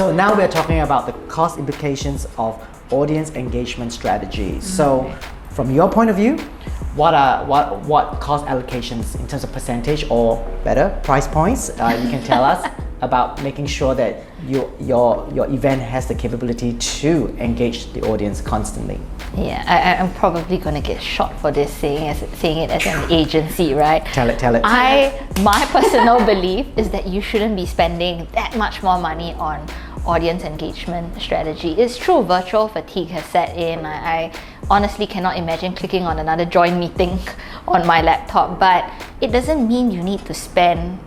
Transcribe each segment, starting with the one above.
So now we're talking about the cost implications of audience engagement strategies. So from your point of view, what cost allocations in terms of percentage or better price points you can tell us about making sure that your event has the capability to engage the audience constantly? Yeah, I'm probably going to get shot for this saying it as an agency, right? Tell it. My personal belief is that you shouldn't be spending that much more money on audience engagement strategy. It's true, virtual fatigue has set in. I honestly cannot imagine clicking on another join meeting on my laptop, but it doesn't mean you need to spend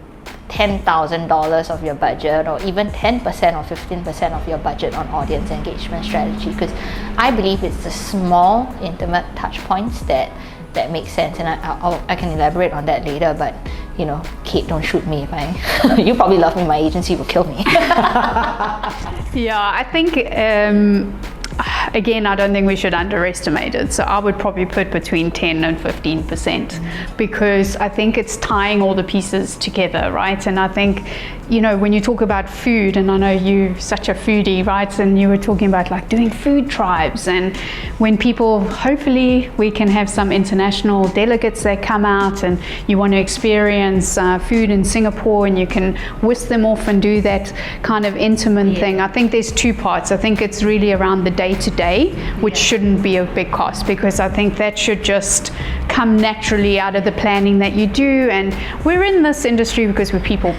$10,000 of your budget or even 10% or 15% of your budget on audience engagement strategy, because I believe it's the small intimate touch points that makes sense, and I can elaborate on that later, but Kate, don't shoot me if I you probably love me, my agency will kill me. Yeah, I think again, I don't think we should underestimate it. So I would probably put between 10 and 15% because I think it's tying all the pieces together, right? And I think, when you talk about food, and I know you're such a foodie, right? And you were talking about like doing food tribes, and when people, hopefully we can have some international delegates that come out and you want to experience food in Singapore, and you can whisk them off and do that kind of intimate thing. I think there's two parts. I think it's really around the day-to-day, which shouldn't be a big cost, because I think that should just come naturally out of the planning that you do. And we're in this industry because we're people,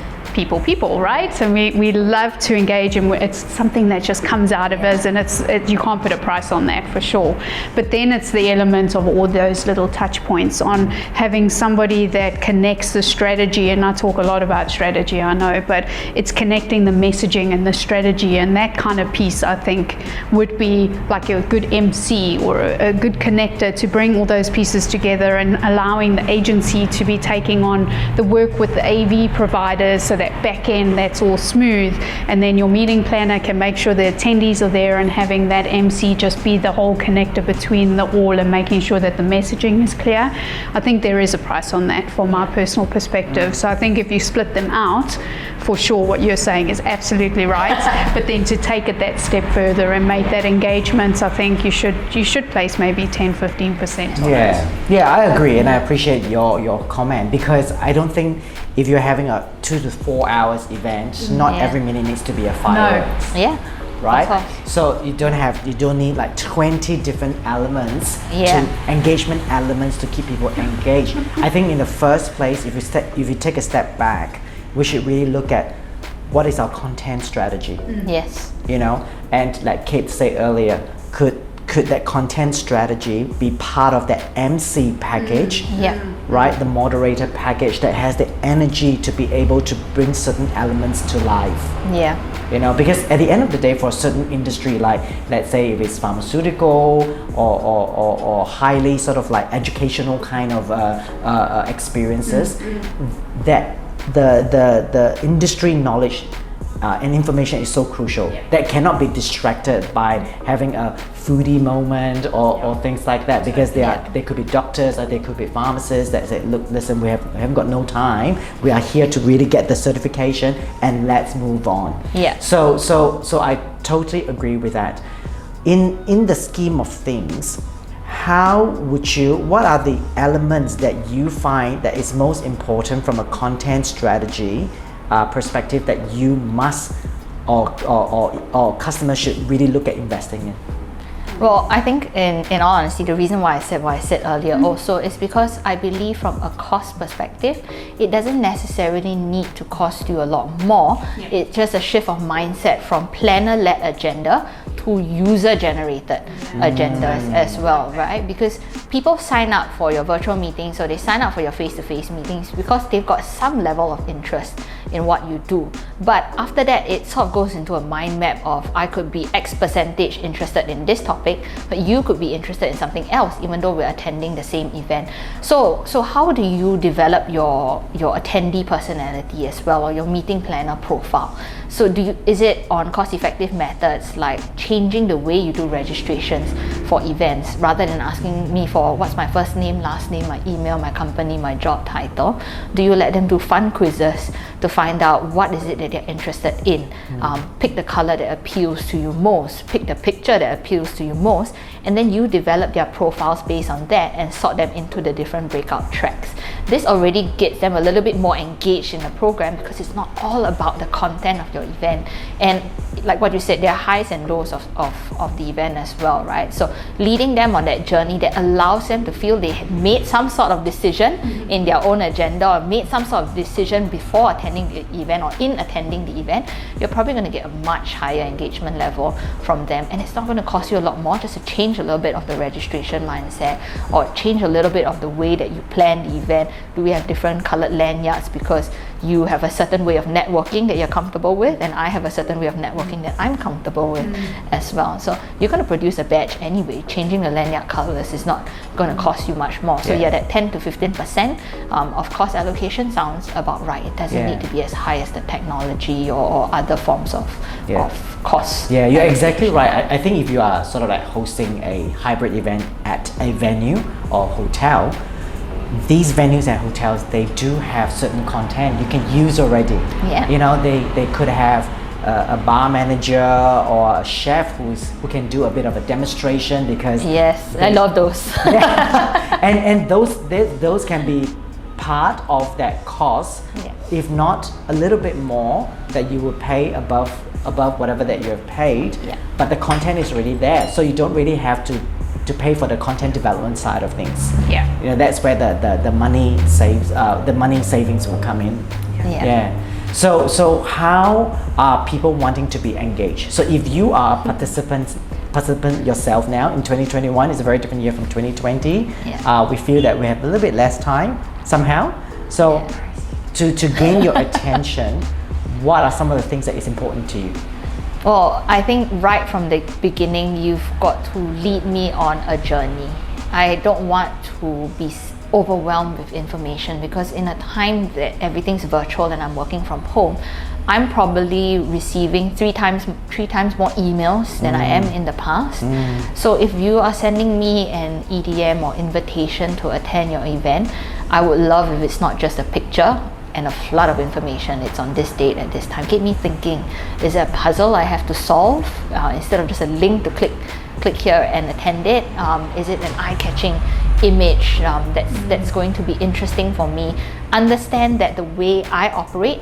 right? So we love to engage, and it's something that just comes out of us, and you can't put a price on that for sure. But then it's the element of all those little touch points on having somebody that connects the strategy, and I talk a lot about strategy, I know, but it's connecting the messaging and the strategy, and that kind of piece I think would be like a good MC or a good connector to bring all those pieces together, and allowing the agency to be taking on the work with the AV providers, so that back end that's all smooth, and then your meeting planner can make sure the attendees are there, and having that MC just be the whole connector between the all and making sure that the messaging is clear. I think there is a price on that from my personal perspective. So I think if you split them out, for sure what you're saying is absolutely right. But then to take it that step further and make that engagement, I think you should place maybe 10-15% on it. Yeah, I agree, and I appreciate your comment, because I don't think if you're having a 2 to 4 hours event, not every minute needs to be a fireworks. No. Yeah. Right? So you don't need like 20 different elements, engagement elements to keep people engaged. I think in the first place, if you take a step back, we should really look at what is our content strategy. Yes. And like Kate said earlier, could that content strategy be part of that MC package? Right? The moderator package that has the energy to be able to bring certain elements to life. Because at the end of the day, for a certain industry, like let's say if it's pharmaceutical or highly sort of like educational kind of experiences, that the industry knowledge and information is so crucial that cannot be distracted by having a foodie moment or things like that, because they could be doctors or they could be pharmacists that say, look, listen, we haven't got no time, we are here to really get the certification and let's move on. So I totally agree with that. In the scheme of things, what are the elements that you find that is most important from a content strategy perspective that you must or customers should really look at investing in? Well, I think in all honesty, the reason why I said what I said earlier also is because I believe from a cost perspective, it doesn't necessarily need to cost you a lot more. It's just a shift of mindset from planner-led agenda to user-generated agendas as well, right? Because people sign up for your virtual meetings or they sign up for your face-to-face meetings because they've got some level of interest in what you do. But after that, it sort of goes into a mind map of I could be X percentage interested in this topic, but you could be interested in something else, even though we're attending the same event. So how do you develop your attendee personality as well, or your meeting planner profile? So is it on cost-effective methods like changing the way you do registrations for events rather than asking me for what's my first name, last name, my email, my company, my job title? Do you let them do fun quizzes to find out what is it that they're interested in. Pick the color that appeals to you most, pick the picture that appeals to you most, and then you develop their profiles based on that and sort them into the different breakout tracks. This already gets them a little bit more engaged in the program because it's not all about the content of your event. And like what you said, there are highs and lows of the event as well, right? So leading them on that journey that allows them to feel they have made some sort of decision in their own agenda, or made some sort of decision before attending the event or in attending the event, you're probably going to get a much higher engagement level from them. And it's not going to cost you a lot more just to change a little bit of the registration mindset, or change a little bit of the way that you plan the event. Do we have different colored lanyards because you have a certain way of networking that you're comfortable with, and I have a certain way of networking that I'm comfortable with as well. So you're going to produce a badge anyway. Changing the lanyard colors is not going to cost you much more. So that 10 to 15% of cost allocation sounds about right. It doesn't need to be as high as the technology or other forms of cost. Yeah, you're exactly right. I think if you are sort of like hosting a hybrid event at a venue or hotel, these venues and hotels, they do have certain content you can use already. You know, they could have a bar manager or a chef who can do a bit of a demonstration, because I love those. and those can be part of that cost, if not a little bit more that you would pay above whatever that you have paid. But the content is already there, so you don't really have to pay for the content development side of things. You know, that's where the money savings will come in. So how are people wanting to be engaged? So if you are a participant yourself now in 2021, it's a very different year from 2020. We feel that we have a little bit less time somehow. So to gain your attention, what are some of the things that is important to you? Well, I think right from the beginning, you've got to lead me on a journey. I don't want to be overwhelmed with information, because in a time that everything's virtual and I'm working from home, I'm probably receiving three times more emails than I am in the past. So if you are sending me an EDM or invitation to attend your event, I would love if it's not just a picture and a flood of information. It's on this date at this time. Get me thinking. Is it a puzzle I have to solve instead of just a link to click here and attend it? Is it an eye-catching image that's going to be interesting for me? Understand that the way I operate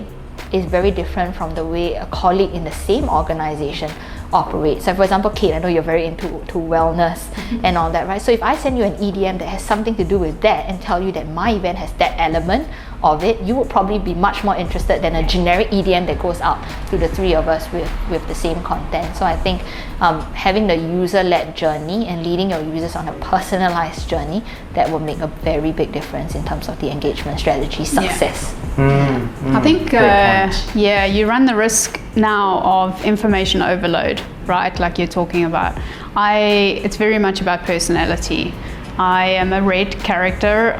is very different from the way a colleague in the same organization operates. So for example, Kate, I know you're very into wellness and all that, right? So if I send you an EDM that has something to do with that and tell you that my event has that element of it, you would probably be much more interested than a generic EDM that goes out to the three of us with the same content. So I think having the user-led journey and leading your users on a personalized journey, that will make a very big difference in terms of the engagement strategy success. I think you run the risk now of information overload, right? Like you're talking about. It's very much about personality. I am a red character.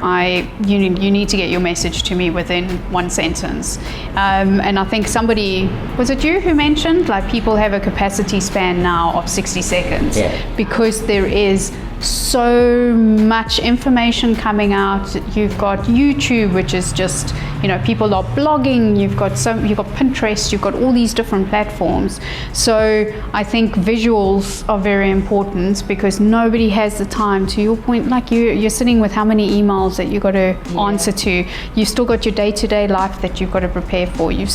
You need to get your message to me within one sentence. And I think was it you who mentioned, like, people have a capacity span now of 60 seconds because there is so much information coming out. You've got YouTube, which is just, people are blogging. You've got Pinterest. You've got all these different platforms. So I think visuals are very important, because nobody has the time. To your point, like you're sitting with how many emails that you got to answer to. You still got your day-to-day life that you've got to prepare for. You're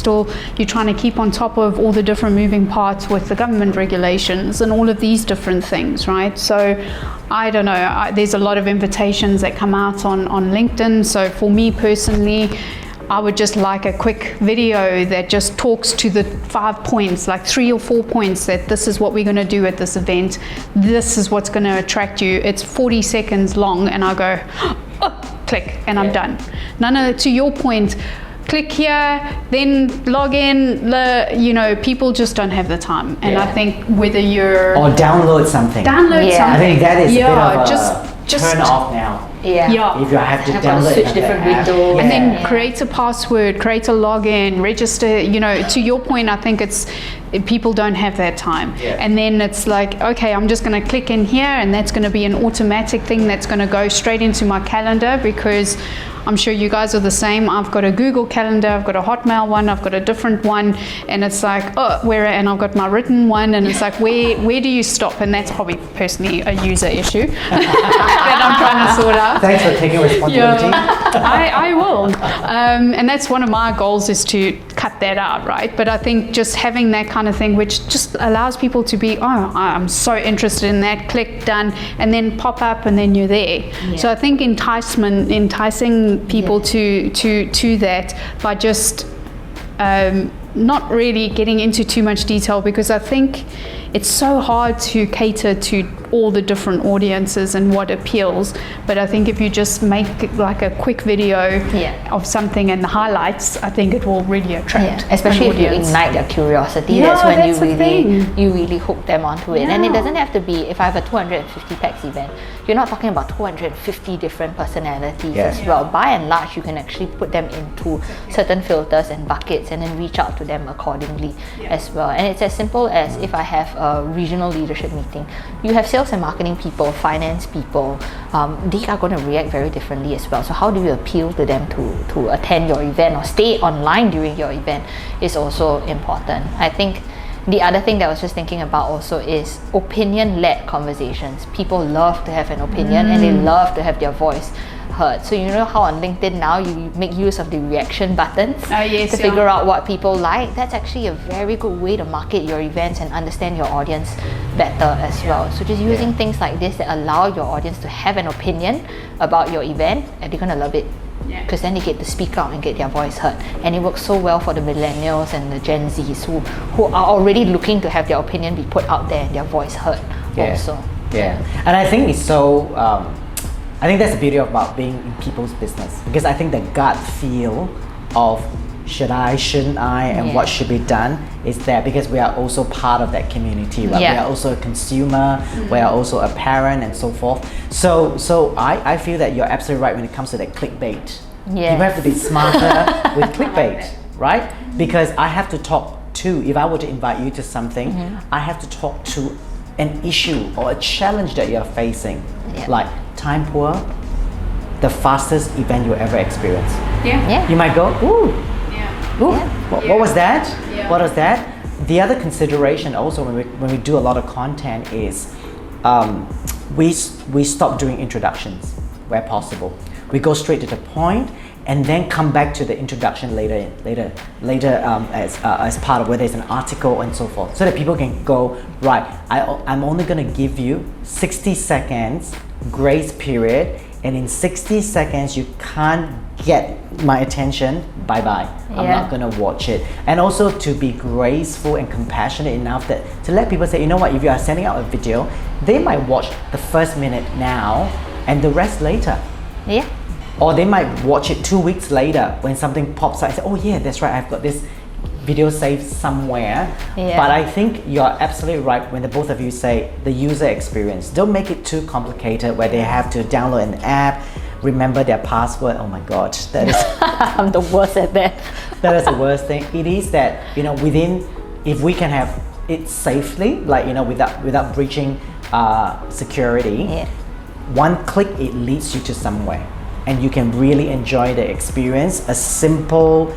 trying to keep on top of all the different moving parts with the government regulations and all of these different things, right? So I don't know, there's a lot of invitations that come out on LinkedIn. So for me personally, I would just like a quick video that just talks to the 5 points, like 3 or 4 points, that this is what we're going to do at this event. This is what's going to attract you. It's 40 seconds long, and I'll go, click, and I'm done. To your point, click here, then log in. People just don't have the time. And I think whether you're... Or download something. Download something. I think that is a bit of a turn off now. Yeah. If you have to Have to download switch different windows. And then Yeah. create a password, create a login, register. To your point, I think people don't have that time. Yeah. And then it's like, okay, I'm just going to click in here, and that's going to be an automatic thing that's going to go straight into my calendar, because I'm sure you guys are the same. I've got a Google Calendar, I've got a Hotmail one, I've got a different one, and it's like, and I've got my written one, and it's like, where do you stop? And that's probably personally a user issue that I'm trying to sort out. Thanks for taking responsibility. I will. And that's one of my goals, is to cut that out, right? But I think just having that kind of thing, which just allows people to be, I'm so interested in that, click, done, and then pop up, and then you're there. Yeah. So I think enticing people to that by just not really getting into too much detail, because I think it's so hard to cater to all the different audiences and what appeals. But I think if you just make like a quick video of something and the highlights, I think it will really attract especially an if you audience. ignite their curiosity. Yeah, That's when that's the thing. you really hook them onto it. And it Yeah. doesn't have to be, if I have a 250 pax event, you're not talking about 250 different personalities as well. By and large, you can actually put them into certain filters and buckets, and then reach out to them accordingly as well. And it's as simple as, if I have a regional leadership meeting, you have sales and marketing people, finance people, they are going to react very differently as well. So how do you appeal to them to attend your event or stay online during your event is also important. I think the other thing that I was just thinking about also is opinion-led conversations. People love to have an opinion, and they love to have their voice heard. So you know how on LinkedIn now you make use of the reaction buttons to figure out what people like? That's actually a very good way to market your events and understand your audience better as well. So just using things like this that allow your audience to have an opinion about your event, and they're going to love it. Because then they get to speak out and get their voice heard. And it works so well for the millennials and the Gen Zs who are already looking to have their opinion be put out there and their voice heard also. Yeah. And I think it's so, I think that's the beauty about being in people's business. Because I think the gut feel of should I, shouldn't I, and what should be done is there, because we are also part of that community, right? We are also a consumer, we are also a parent, and so forth. So I feel that you're absolutely right when it comes to that clickbait. You have to be smarter with clickbait, right? Because I have to talk to, if I were to invite you to something, I have to talk to an issue or a challenge that you're facing, like time poor, the fastest event you ever experienced. You might go, ooh, what was that? What was that? The other consideration also when we do a lot of content is we stop doing introductions where possible. We go straight to the point, and then come back to the introduction later as part of whether it's an article and so forth, so that people can go, right, I'm only going to give you 60 seconds grace period, and in 60 seconds you can't get my attention, bye-bye. I'm not going to watch it. And also to be graceful and compassionate enough that to let people say, you know what, if you are sending out a video, they might watch the first minute now and the rest later. Or they might watch it 2 weeks later when something pops up and say, oh yeah, that's right, I've got this video saved somewhere. But I think you're absolutely right when the both of you say the user experience. Don't make it too complicated where they have to download an app, remember their password. Oh my god, that is I'm the worst at that. That is the worst thing. It is that, you know, within, if we can have it safely, like, you know, without breaching security, one click, it leads you to somewhere, and you can really enjoy the experience. A simple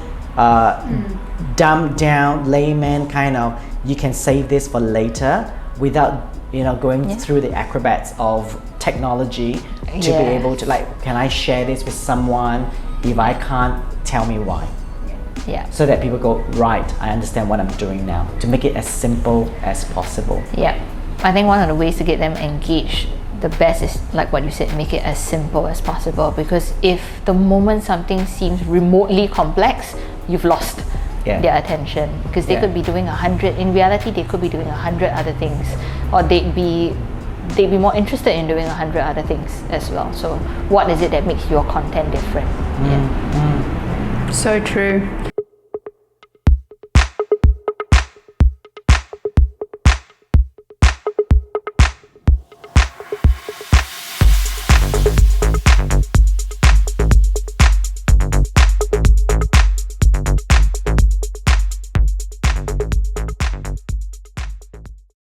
dumbed down layman kind of, you can save this for later without, you know, going through the acrobats of technology to be able to, like, can I share this with someone? If I can't, tell me why. So that people go, right, I understand what I'm doing now, to make it as simple as possible. I think one of the ways to get them engaged the best is, like what you said, make it as simple as possible, because if the moment something seems remotely complex, you've lost their attention, because they could be doing 100, in reality they could be doing 100 other things, or they'd be more interested in doing 100 other things as well. So what is it that makes your content different? So true.